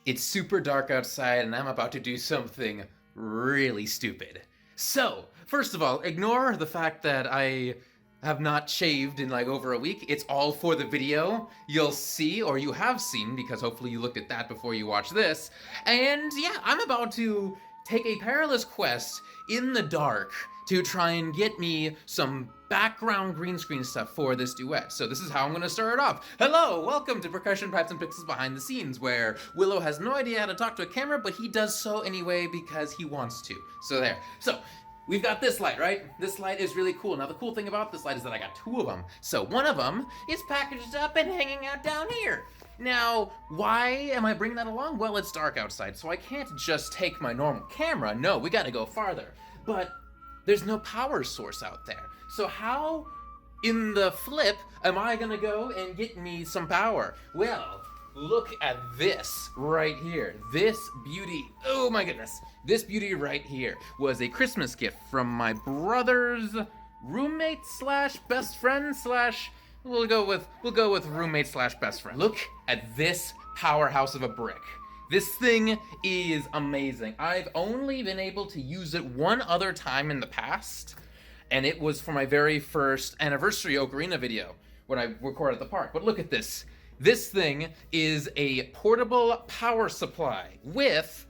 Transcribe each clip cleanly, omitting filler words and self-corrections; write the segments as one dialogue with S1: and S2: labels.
S1: It's super dark outside and I'm about to do something really stupid. So, first of all, ignore the fact that I have not shaved in like over a week. It's all for the video. You'll see, or you have seen, because hopefully you looked at that before you watch this. And yeah, I'm about to take a perilous quest in the dark to try and get me some background green screen stuff for this duet. So this is how I'm gonna start it off. Hello, welcome to Percussion Pipes and Pixels Behind the Scenes, where Willow has no idea how to talk to a camera, but he does so anyway because he wants to. So there. So, we've got this light, right? This light is really cool. Now the cool thing about this light is that I got two of them. So one of them is packaged up and hanging out down here. Now, why am I bringing that along? Well, it's dark outside, so I can't just take my normal camera. No, we gotta go farther. But there's no power source out there. So how in the flip am I gonna go and get me some power? Well, look at this right here. This beauty, oh my goodness. This beauty right here was a Christmas gift from my brother's roommate slash best friend slash, we'll go with roommate slash best friend. Look at this powerhouse of a brick. This thing is amazing. I've only been able to use it one other time in the past, and it was for my very first anniversary Ocarina video when I recorded at the park. But look at this. This thing is a portable power supply with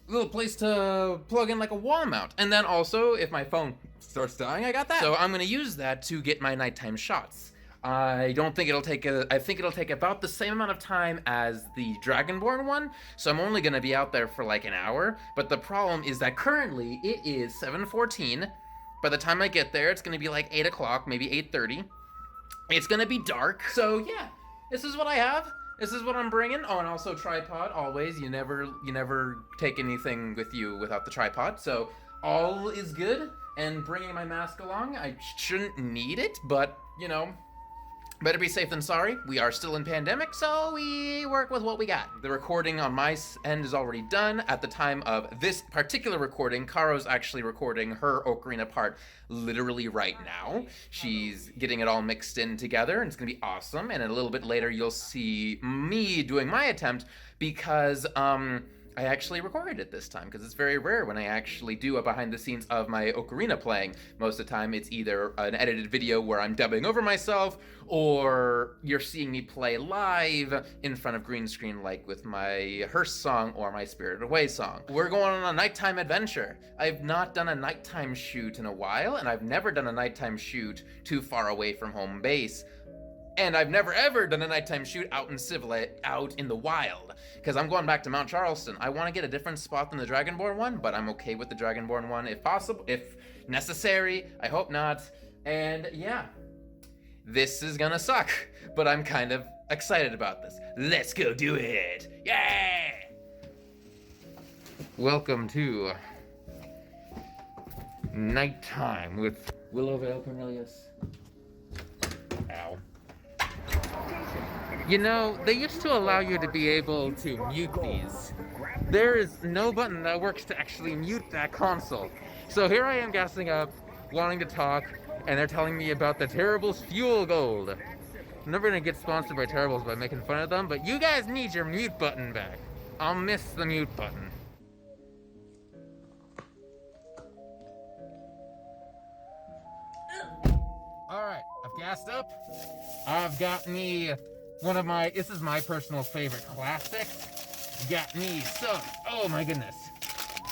S1: a little place to plug in like a wall mount. And then also, if my phone starts dying, I got that. So I'm gonna use that to get my nighttime shots. I think it'll take about the same amount of time as the Dragonborn one, so I'm only gonna be out there for like an hour. But the problem is that currently it is 7:14. By the time I get there, it's gonna be like 8 o'clock, maybe 8:30. It's gonna be dark. So yeah, this is what I have. This is what I'm bringing. Oh, and also tripod, always. You never take anything with you without the tripod. So all is good. And bringing my mask along, I shouldn't need it, but you know, better be safe than sorry. We are still in pandemic, so we work with what we got. The recording on my end is already done. At the time of this particular recording, Caro's actually recording her Ocarina part literally right now. She's getting it all mixed in together, and it's gonna be awesome. And a little bit later, you'll see me doing my attempt because, I actually recorded it this time, because it's very rare when I actually do a behind the scenes of my Ocarina playing. Most of the time it's either an edited video where I'm dubbing over myself, or you're seeing me play live in front of green screen, like with my Hearse song or my Spirited Away song. We're going on a nighttime adventure. I've not done a nighttime shoot in a while, and I've never done a nighttime shoot too far away from home base. And I've never ever done a nighttime shoot out in the wild, because I'm going back to Mount Charleston. I want to get a different spot than the Dragonborn one, but I'm okay with the Dragonborn one if possible, if necessary. I hope not. And yeah, this is gonna suck, but I'm kind of excited about this. Let's go do it! Yeah! Welcome to nighttime with Willowvale Cornelius. Ow. You know, they used to allow you to be able to mute these. There is no button that works to actually mute that console. So here I am gassing up, wanting to talk, and they're telling me about the Terribles Fuel Gold. I'm never gonna get sponsored by Terribles by making fun of them, but you guys need your mute button back. I'll miss the mute button. Alright, I've gassed up. I've got me this is my personal favorite classic. Got me some, oh my goodness,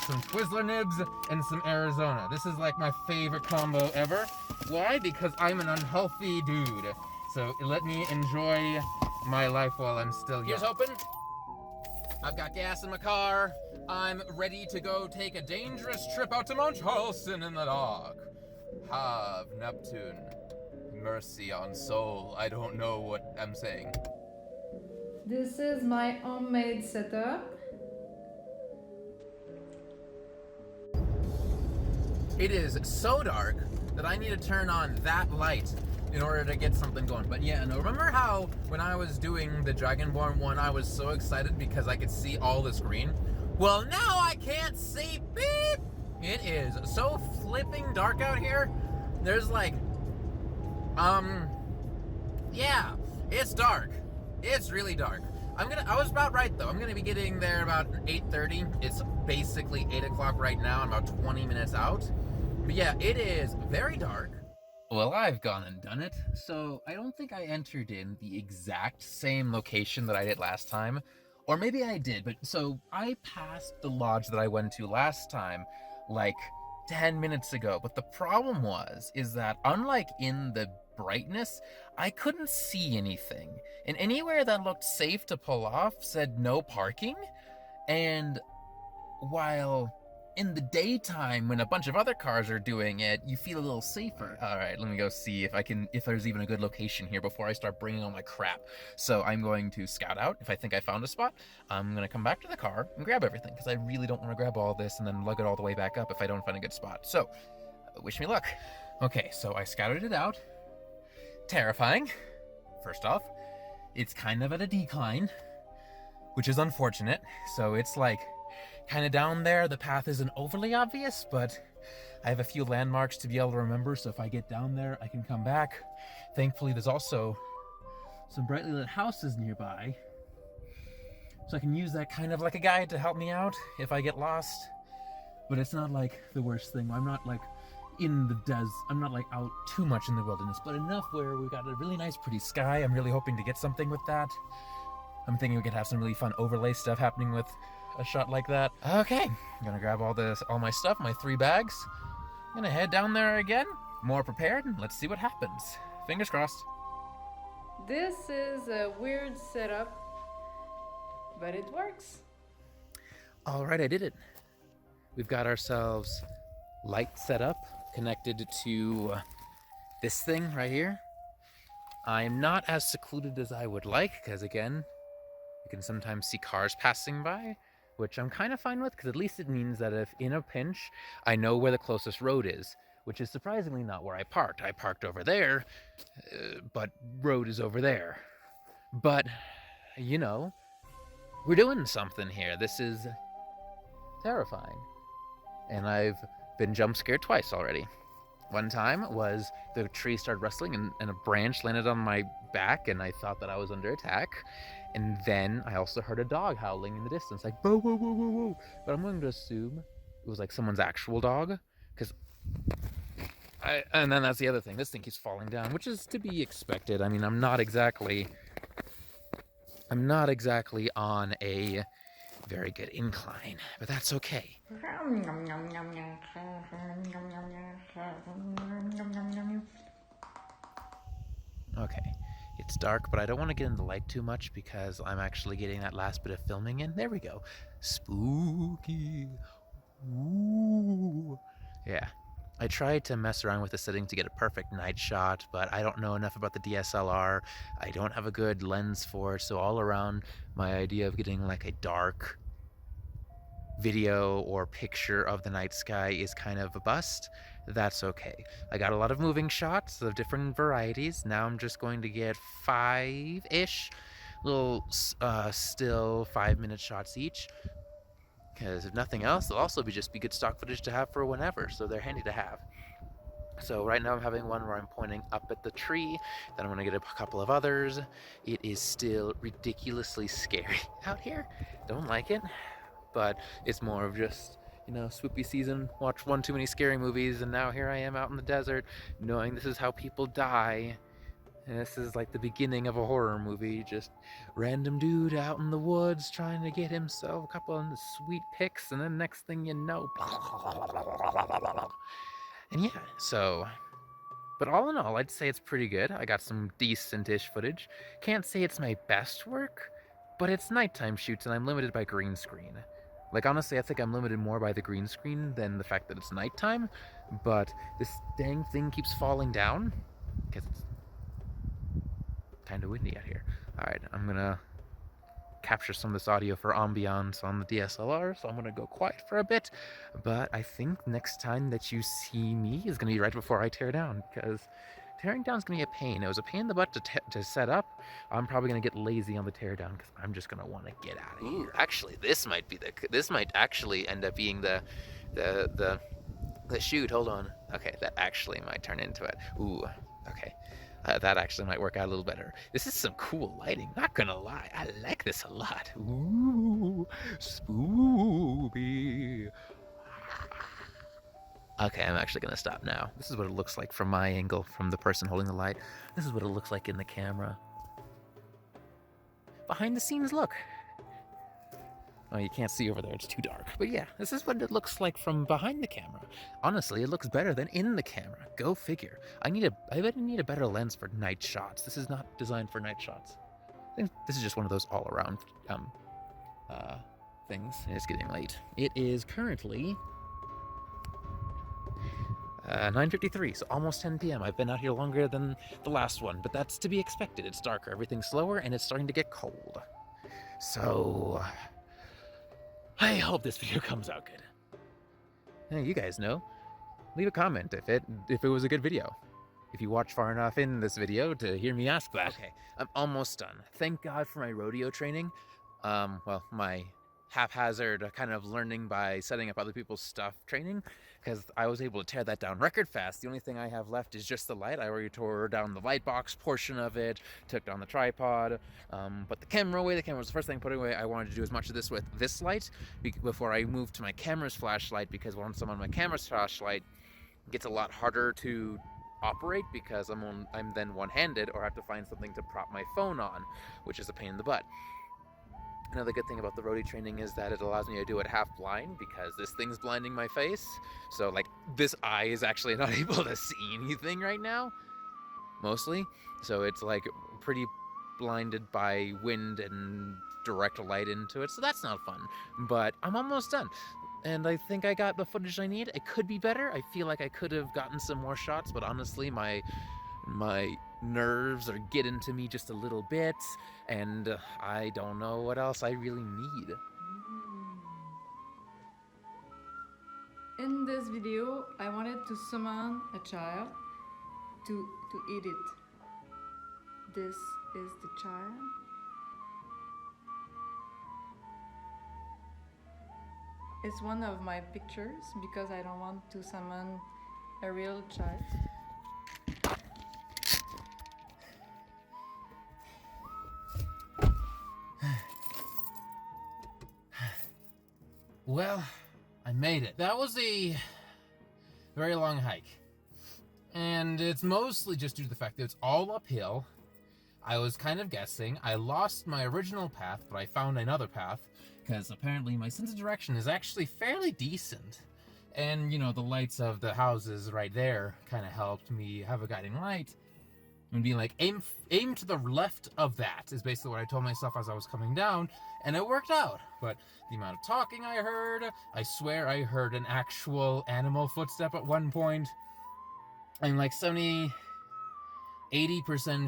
S1: some Twizzler nibs and some Arizona. This is like my favorite combo ever. Why? Because I'm an unhealthy dude. So let me enjoy my life while I'm still young. Here's hoping. I've got gas in my car. I'm ready to go take a dangerous trip out to Mount Charleston in the dark. Have Neptune mercy on soul. I don't know what I'm saying.
S2: This is my homemade setup.
S1: It is so dark that I need to turn on that light in order to get something going. But yeah, no, remember how when I was doing the Dragonborn one, I was so excited because I could see all this green? Well, now I can't see beep! It is so flipping dark out here. There's like, yeah, it's dark. It's really dark. I was about right though. I'm gonna be getting there about 8:30. It's basically 8 o'clock right now. I'm about 20 minutes out. But yeah, it is very dark. Well, I've gone and done it, so I don't think I entered in the exact same location that I did last time. Or maybe I did, but so I passed the lodge that I went to last time like 10 minutes ago. But the problem is that unlike in the brightness, I couldn't see anything. And anywhere that looked safe to pull off said no parking. And while in the daytime, when a bunch of other cars are doing it, you feel a little safer. All right, let me go see if there's even a good location here before I start bringing all my crap. So I'm going to scout out. If I think I found a spot, I'm going to come back to the car and grab everything, because I really don't want to grab all this and then lug it all the way back up if I don't find a good spot. So, wish me luck. Okay, so I scouted it out. Terrifying. First off, it's kind of at a decline, which is unfortunate. So it's like kind of down there. The path isn't overly obvious, but I have a few landmarks to be able to remember, so if I get down there, I can come back. Thankfully, there's also some brightly lit houses nearby, so I can use that kind of like a guide to help me out if I get lost. But it's not like the worst thing. I'm not like in the I'm not like out too much in the wilderness, but enough where we've got a really nice pretty sky. I'm really hoping to get something with that. I'm thinking we could have some really fun overlay stuff happening with a shot like that. Okay, I'm gonna grab all my stuff, my 3 bags. I'm gonna head down there again, more prepared, and let's see what happens. Fingers crossed.
S2: This is a weird setup, but it works.
S1: All right, I did it. We've got ourselves light set up, connected to this thing right here. I'm not as secluded as I would like, because again, you can sometimes see cars passing by, which I'm kind of fine with, because at least it means that if in a pinch, I know where the closest road is, which is surprisingly not where I parked. I parked over there, but road is over there. But, you know, we're doing something here. This is terrifying. And I've been jump scared twice already. One time was the tree started rustling and a branch landed on my back, and I thought that I was under attack. And then I also heard a dog howling in the distance, like, whoa, whoa, whoa, whoa, whoa. But I'm going to assume it was like someone's actual dog, because and then that's the other thing. This thing keeps falling down, which is to be expected. I mean, I'm not exactly on a very good incline, but that's okay. Okay, it's dark, but I don't want to get in the light too much because I'm actually getting that last bit of filming in. There we go. Spooky. Ooh. Yeah. I tried to mess around with the setting to get a perfect night shot, but I don't know enough about the DSLR. I don't have a good lens for it, so all around my idea of getting like a dark video or picture of the night sky is kind of a bust. That's okay. I got a lot of moving shots of different varieties. Now I'm just going to get 5-ish little still 5-minute shots each, because if nothing else, they'll also be good stock footage to have for whenever, so they're handy to have. So right now I'm having one where I'm pointing up at the tree, then I'm going to get a couple of others. It is still ridiculously scary out here. Don't like it, but it's more of just, you know, swoopy season, watch one too many scary movies, and now here I am out in the desert, knowing this is how people die. And this is like the beginning of a horror movie, just random dude out in the woods trying to get himself a couple of sweet pics, and then next thing you know, and yeah, so, but all in all, I'd say it's pretty good. I got some decent-ish footage. Can't say it's my best work, but it's nighttime shoots, and I'm limited by green screen. Like, honestly, I think I'm limited more by the green screen than the fact that it's nighttime, but this dang thing keeps falling down, because it's kind of windy out here. Alright, I'm gonna capture some of this audio for ambiance on the DSLR, so I'm gonna go quiet for a bit, but I think next time that you see me is gonna be right before I tear down, because tearing down is gonna be a pain. It was a pain in the butt to set up. I'm probably gonna get lazy on the teardown because I'm just gonna want to get out of here. Actually, this might actually end up being the shoot. Hold on. Okay, that actually might turn into it. Ooh. Okay. That actually might work out a little better. This is some cool lighting, not gonna lie. I like this a lot. Ooh, spooky. Okay, I'm actually gonna stop now. This is what it looks like from my angle, from the person holding the light. This is what it looks like in the camera. Behind the scenes look. Oh, you can't see over there, it's too dark. But yeah, this is what it looks like from behind the camera. Honestly, it looks better than in the camera. Go figure. I bet I need a better lens for night shots. This is not designed for night shots. I think this is just one of those all-around things. It's getting late. It is currently 9:53, so almost 10 p.m. I've been out here longer than the last one, but that's to be expected. It's darker, everything's slower, and it's starting to get cold. So I hope this video comes out good. Hey, you guys know. Leave a comment if it was a good video. If you watched far enough in this video to hear me ask that. Okay, I'm almost done. Thank God for my rodeo training. Well, my haphazard kind of learning by setting up other people's stuff training, because I was able to tear that down record fast. The only thing I have left is just the light. I already tore down the light box portion of it, took down the tripod, put the camera away. The camera was the first thing put away. I wanted to do as much of this with this light before I moved to my camera's flashlight, because once I'm on my camera's flashlight, it gets a lot harder to operate because I'm then one-handed or have to find something to prop my phone on, which is a pain in the butt. Another good thing about the roadie training is that it allows me to do it half blind, because this thing's blinding my face. So like this eye is actually not able to see anything right now, mostly. So it's like pretty blinded by wind and direct light into it. So that's not fun, but I'm almost done. And I think I got the footage I need. It could be better. I feel like I could have gotten some more shots, but honestly, my nerves are getting to me just a little bit, and I don't know what else I really need.
S2: In this video, I wanted to summon a child to eat it. This is the child. It's one of my pictures because I don't want to summon a real child.
S1: Well, I made it. That was a very long hike. And it's mostly just due to the fact that it's all uphill. I was kind of guessing. I lost my original path, but I found another path, because apparently my sense of direction is actually fairly decent. And, you know, the lights of the houses right there kind of helped me have a guiding light. And being like, aim to the left of that is basically what I told myself as I was coming down, and it worked out. But the amount of talking I heard, I swear I heard an actual animal footstep at one point. I'm like 80%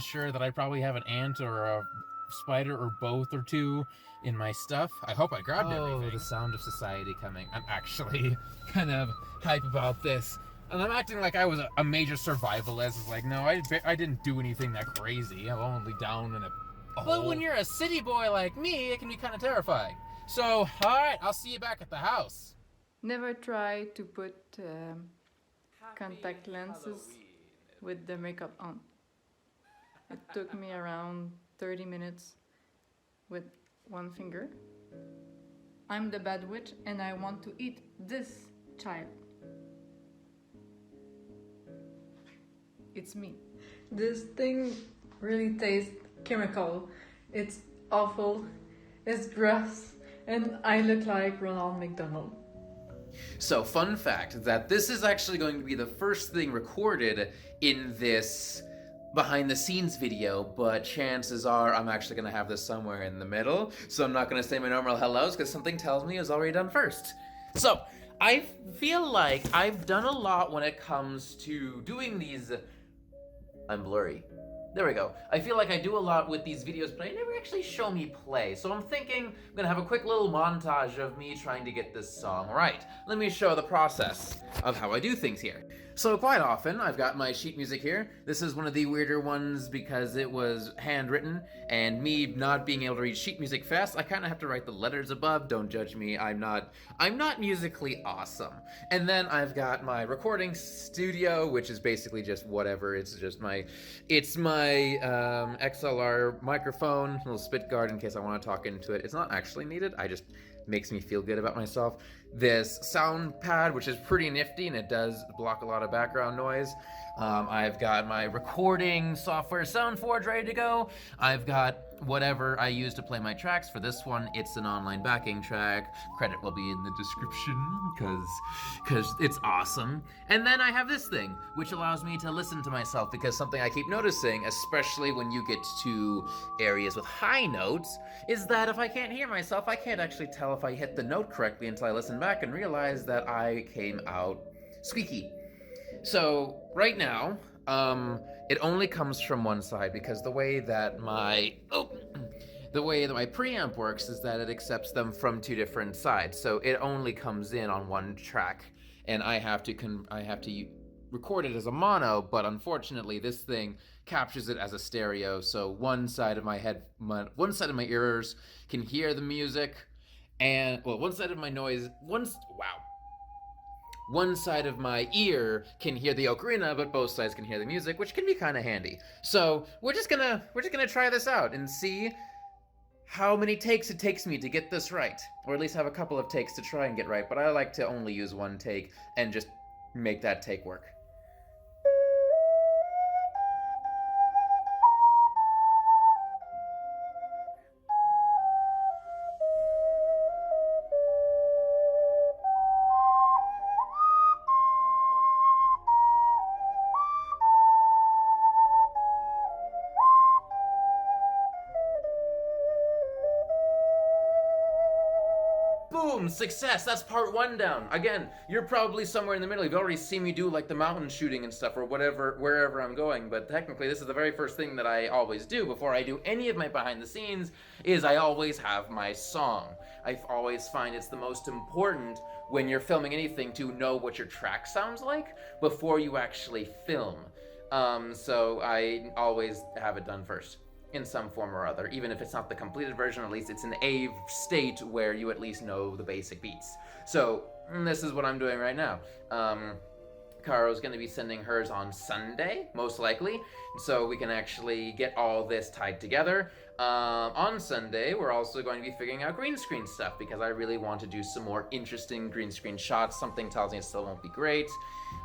S1: sure that I probably have an ant or a spider or both or two in my stuff. I hope I grabbed everything. Oh, the sound of society coming. I'm actually kind of hype about this. And I'm acting like I was a major survivalist. It's like, no, I didn't do anything that crazy. I'm only down in a hole. But when you're a city boy like me, it can be kind of terrifying. So, alright, I'll see you back at the house.
S2: Never try to put contact lenses with the makeup on. It took me around 30 minutes with one finger. I'm the bad witch and I want to eat this child. It's me. This thing really tastes chemical. It's awful. It's gross. And I look like Ronald McDonald.
S1: So, fun fact that this is actually going to be the first thing recorded in this behind the scenes video, but chances are I'm actually going to have this somewhere in the middle, so I'm not going to say my normal hellos because something tells me it was already done first. So, I feel like I've done a lot when it comes to doing these... I'm blurry. There we go. I feel like I do a lot with these videos, but I never actually show me play. So I'm thinking I'm gonna have a quick little montage of me trying to get this song right. Let me show the process of how I do things here. So quite often, I've got my sheet music here. This is one of the weirder ones because it was handwritten, and me not being able to read sheet music fast, I kind of have to write the letters above. Don't judge me. I'm not musically awesome. And then I've got my recording studio, which is basically just whatever. It's my XLR microphone, little spit guard in case I want to talk into it. It's not actually needed. I just makes me feel good about myself. This sound pad, which is pretty nifty, and it does block a lot of background noise. I've got my recording software SoundForge ready to go. I've got whatever I use to play my tracks. For this one, it's an online backing track. Credit will be in the description because it's awesome. And then I have this thing, which allows me to listen to myself, because something I keep noticing, especially when you get to areas with high notes, is that if I can't hear myself, I can't actually tell if I hit the note correctly until I listen back and realize that I came out squeaky. So right now, it only comes from one side, because the way that my preamp works is that it accepts them from two different sides. So it only comes in on one track, and I have to record it as a mono, but unfortunately this thing captures it as a stereo. So one side of my ears can hear the music, and one side of my ear can hear the ocarina, but both sides can hear the music, which can be kind of handy. So we're just gonna try this out and see how many takes it takes me to get this right, or at least have a couple of takes to try and get right. But I like to only use one take and just make that take work. Boom! Success! That's part one down. Again, you're probably somewhere in the middle. You've already seen me do like the mountain shooting and stuff, or wherever I'm going, but technically this is the very first thing that I always do before I do any of my behind the scenes, is I always have my song. I always find it's the most important when you're filming anything to know what your track sounds like before you actually film. So I always have it done first, in some form or other. Even if it's not the completed version, at least it's in a state where you at least know the basic beats. So this is what I'm doing right now. Caro's going to be sending hers on Sunday, most likely, so we can actually get all this tied together. On Sunday, we're also going to be figuring out green screen stuff, because I really want to do some more interesting green screen shots. Something tells me it still won't be great.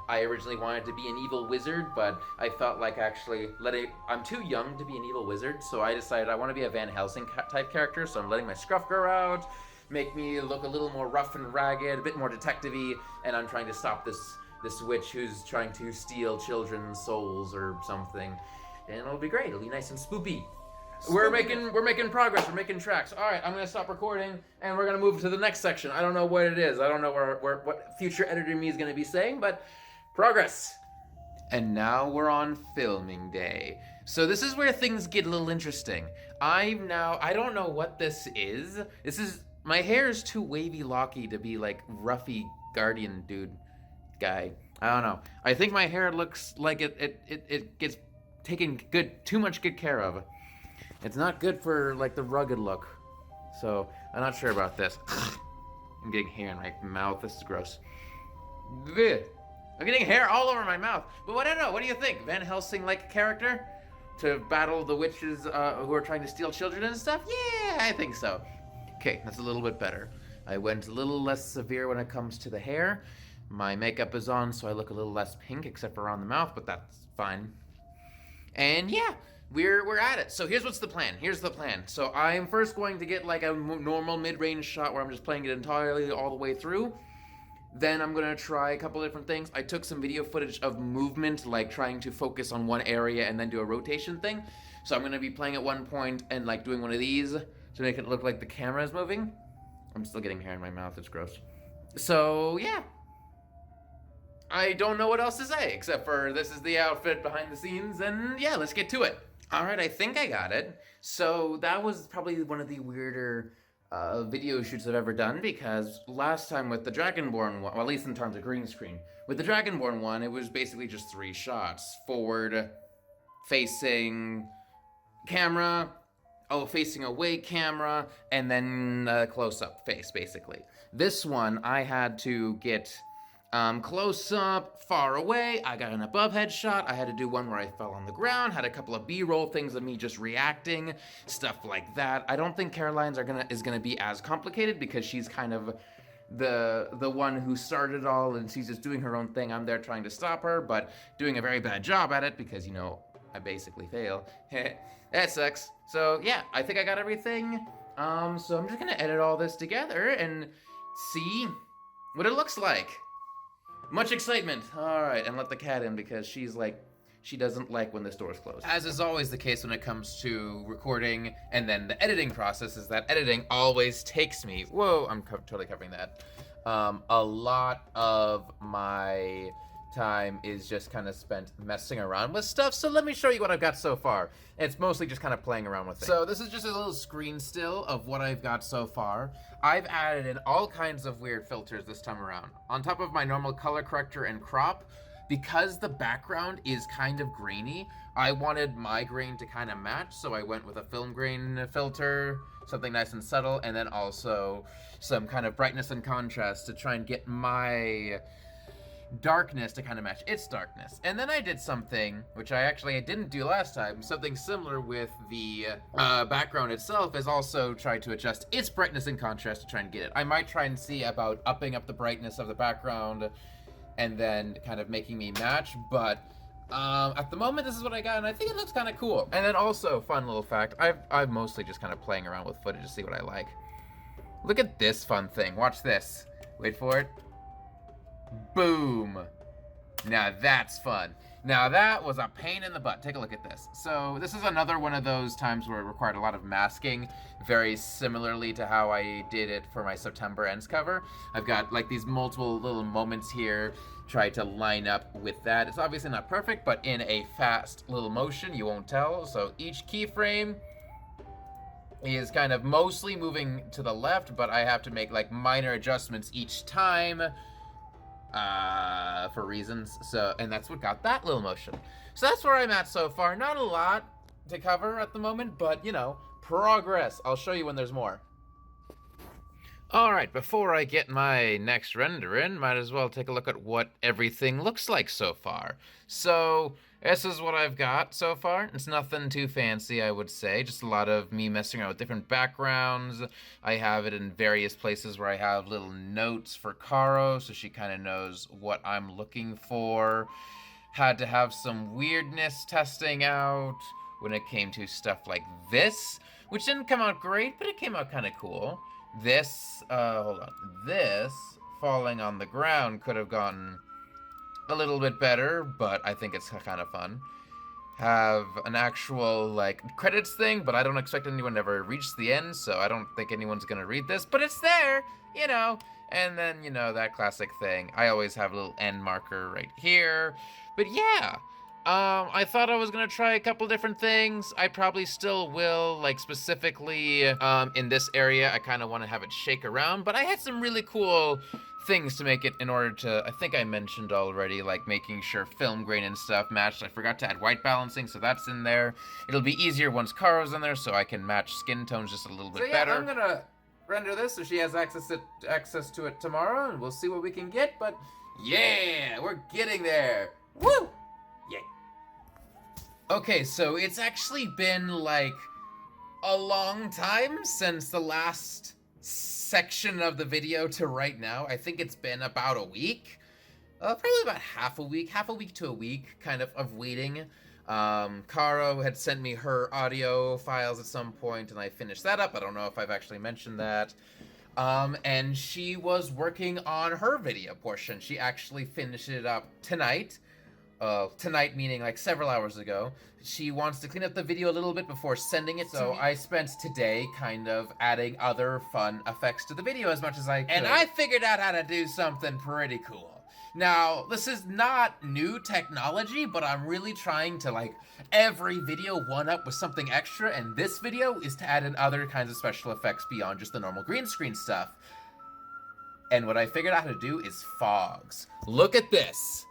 S1: I originally wanted to be an evil wizard, but I felt like actually I'm too young to be an evil wizard, so I decided I want to be a Van Helsing type character, so I'm letting my scruff grow out, make me look a little more rough and ragged, a bit more detective-y, and I'm trying to stop this witch who's trying to steal children's souls or something. And it'll be great. It'll be nice and spoopy. We're making progress. We're making tracks. All right, I'm gonna stop recording, and we're gonna move to the next section. I don't know what it is. I don't know what future editor me is gonna be saying, but progress. And now we're on filming day. So this is where things get a little interesting. I don't know what this is. My hair is too wavy locky to be like ruffy guardian dude guy. I don't know. I think my hair looks like it gets taken too much good care of. It's not good for like the rugged look. So I'm not sure about this. I'm getting hair in my mouth. This is gross. Blech. I'm getting hair all over my mouth. But I don't know. What do you think? Van Helsing like character to battle the witches who are trying to steal children and stuff? Yeah, I think so. Okay, that's a little bit better. I went a little less severe when it comes to the hair. My makeup is on, so I look a little less pink, except for around the mouth, but that's fine. And yeah, we're at it. So here's the plan. So I'm first going to get like a normal mid-range shot where I'm just playing it entirely all the way through. Then I'm going to try a couple different things. I took some video footage of movement, like trying to focus on one area and then do a rotation thing. So I'm going to be playing at one point and like doing one of these to make it look like the camera is moving. I'm still getting hair in my mouth. It's gross. So yeah. I don't know what else to say, except for this is the outfit behind the scenes, and yeah, let's get to it. All right, I think I got it. So that was probably one of the weirder video shoots I've ever done, because last time with the Dragonborn one, well, at least in terms of green screen, with the Dragonborn one, it was basically just 3 shots. Forward, facing camera, facing away camera, and then close-up face, basically. This one, I had to get close up, far away. I got an above head shot. I had to do one where I fell on the ground, had a couple of B-roll things of me just reacting, stuff like that. I don't think Caroline's is gonna be as complicated, because she's kind of the one who started it all, and she's just doing her own thing. I'm there trying to stop her, but doing a very bad job at it, because, you know, I basically fail. That sucks. So yeah, I think I got everything. So I'm just gonna edit all this together and see what it looks like. Much excitement. All right, and let the cat in, because she doesn't like when this door's closed. As is always the case when it comes to recording and then the editing process, is that editing always takes me, whoa, I'm totally covering that. A lot of my time is just kind of spent messing around with stuff, so let me show you what I've got so far. It's mostly just kind of playing around with things. So this is just a little screen still of what I've got so far. I've added in all kinds of weird filters this time around. On top of my normal color corrector and crop, because the background is kind of grainy, I wanted my grain to kind of match, so I went with a film grain filter, something nice and subtle, and then also some kind of brightness and contrast to try and get my darkness to kind of match its darkness. And then I did something, which I didn't do last time, something similar with the background itself, is also try to adjust its brightness and contrast to try and get it. I might try and see about upping up the brightness of the background and then kind of making me match, but at the moment this is what I got, and I think it looks kind of cool. And then also, fun little fact, I've mostly just kind of playing around with footage to see what I like. Look at this fun thing, watch this. Wait for it. Boom. Now that's fun. Now that was a pain in the butt. Take a look at this. So this is another one of those times where it required a lot of masking, very similarly to how I did it for my September Ends cover. I've got like these multiple little moments here, try to line up with that. It's obviously not perfect, but in a fast little motion, you won't tell. So each keyframe is kind of mostly moving to the left, but I have to make like minor adjustments each time, for reasons. So, and that's what got that little motion. So that's where I'm at so far. Not a lot to cover at the moment, but you know, progress. I'll show you when there's more. Alright, before I get my next render in, might as well take a look at what everything looks like so far. So, this is what I've got so far. It's nothing too fancy, I would say. Just a lot of me messing around with different backgrounds. I have it in various places where I have little notes for Caro, so she kind of knows what I'm looking for. Had to have some weirdness testing out when it came to stuff like this, which didn't come out great, but it came out kind of cool. This, hold on. This falling on the ground could have gotten a little bit better, but I think it's kind of fun. Have an actual, like, credits thing, but I don't expect anyone to ever reach the end, so I don't think anyone's gonna read this, but it's there, you know. And then, you know, that classic thing. I always have a little end marker right here. But yeah, I thought I was gonna try a couple different things. I probably still will, like specifically in this area, I kind of want to have it shake around, but I had some really cool things to make it in order to, I think I mentioned already, like making sure film grain and stuff matched. I forgot to add white balancing, so that's in there. It'll be easier once Caro's in there, so I can match skin tones just a little bit better. I'm gonna render this so she has access to it tomorrow, and we'll see what we can get, but yeah, we're getting there. Woo! Yay. Okay, so it's actually been like a long time since the last section of the video to right now. I think it's been about a week. Probably about half a week to a week kind of waiting. Caro had sent me her audio files at some point, and I finished that up. I don't know if I've actually mentioned that. And she was working on her video portion. She actually finished it up tonight. Tonight meaning like several hours ago. She wants to clean up the video a little bit before sending it, so I spent today kind of adding other fun effects to the video as much as I could. And I figured out how to do something pretty cool. Now, this is not new technology, but I'm really trying to, like, every video one-up with something extra, and this video is to add in other kinds of special effects beyond just the normal green screen stuff. And what I figured out how to do is fogs. Look at this.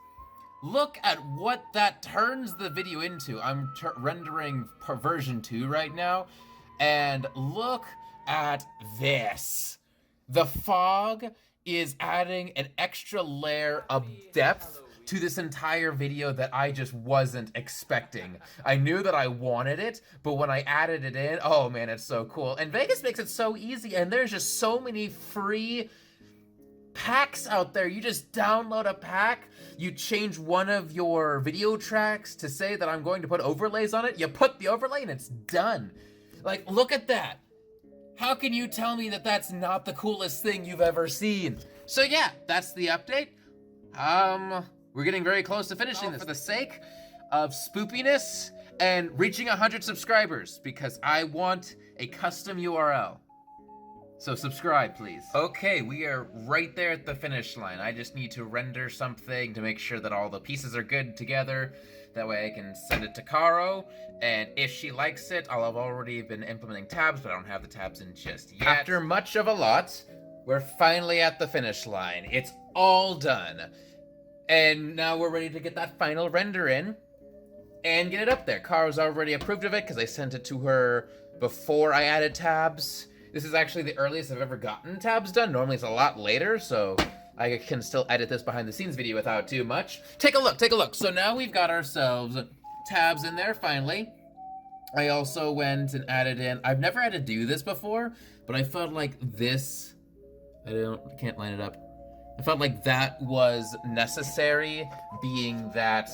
S1: Look at what that turns the video into. I'm rendering version 2 right now, and look at this. The fog is adding an extra layer of depth to this entire video that I just wasn't expecting. I knew that I wanted it, but when I added it in, oh man, it's so cool. And Vegas makes it so easy, and there's just so many free packs out there. You just download a pack, you change one of your video tracks to say that I'm going to put overlays on it, you put the overlay and it's done. Like, look at that. How can you tell me that that's not the coolest thing you've ever seen? So yeah, that's the update. We're getting very close to finishing this for the sake of spoopiness and reaching 100 subscribers, because I want a custom URL. So subscribe, please. Okay, we are right there at the finish line. I just need to render something to make sure that all the pieces are good together. That way I can send it to Caro, and if she likes it, I'll have already been implementing tabs, but I don't have the tabs in just yet. After much of a lot, we're finally at the finish line. It's all done. And now we're ready to get that final render in and get it up there. Caro's already approved of it because I sent it to her before I added tabs. This is actually the earliest I've ever gotten tabs done. Normally it's a lot later, so I can still edit this behind the scenes video without too much. Take a look, take a look. So now we've got ourselves tabs in there finally. I also went and added in, I've never had to do this before, but I felt like this, I can't line it up. I felt like that was necessary, being that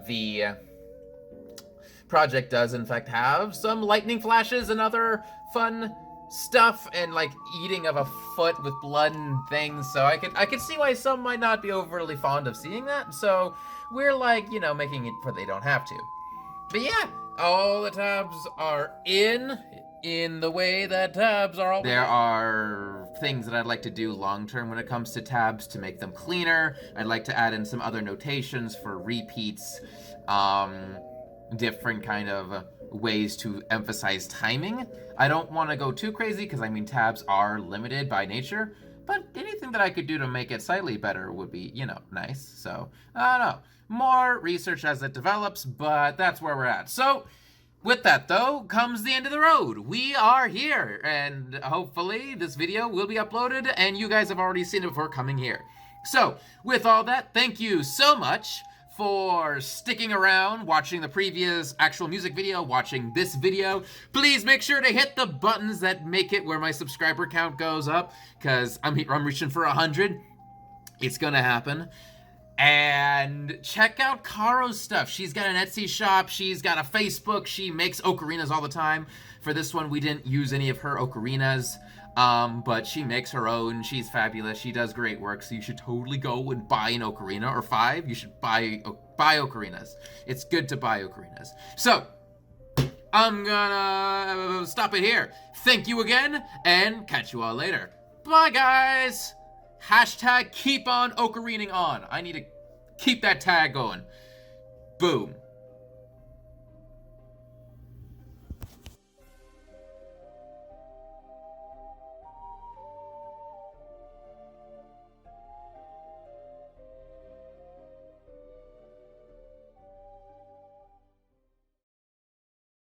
S1: the project does in fact have some lightning flashes and other fun stuff, and like eating of a foot with blood and things, so I could see why some might not be overly fond of seeing that, so we're like, you know, making it where they don't have to. But yeah, all the tabs are in the way that tabs are all. There are things that I'd like to do long term when it comes to tabs to make them cleaner. I'd like to add in some other notations for repeats, different kind of ways to emphasize timing. I don't want to go too crazy because, I mean, tabs are limited by nature, but anything that I could do to make it slightly better would be, you know, nice. So, I don't know. More research as it develops, but that's where we're at. So, with that, though, comes the end of the road. We are here, and hopefully this video will be uploaded, and you guys have already seen it before coming here. So, with all that, thank you so much for sticking around, watching the previous actual music video, watching this video. Please make sure to hit the buttons that make it where my subscriber count goes up, because I'm reaching for 100. It's gonna happen. And check out Caro's stuff. She's got an Etsy shop, she's got a Facebook, she makes ocarinas all the time. For this one, we didn't use any of her ocarinas, but she makes her own. She's fabulous, she does great work, so you should totally go and buy an ocarina, or 5. You should buy ocarinas. It's good to buy ocarinas. So, I'm gonna stop it here. Thank you again, and catch you all later. Bye, guys! Hashtag keep on ocarinaing on. I need to keep that tag going. Boom.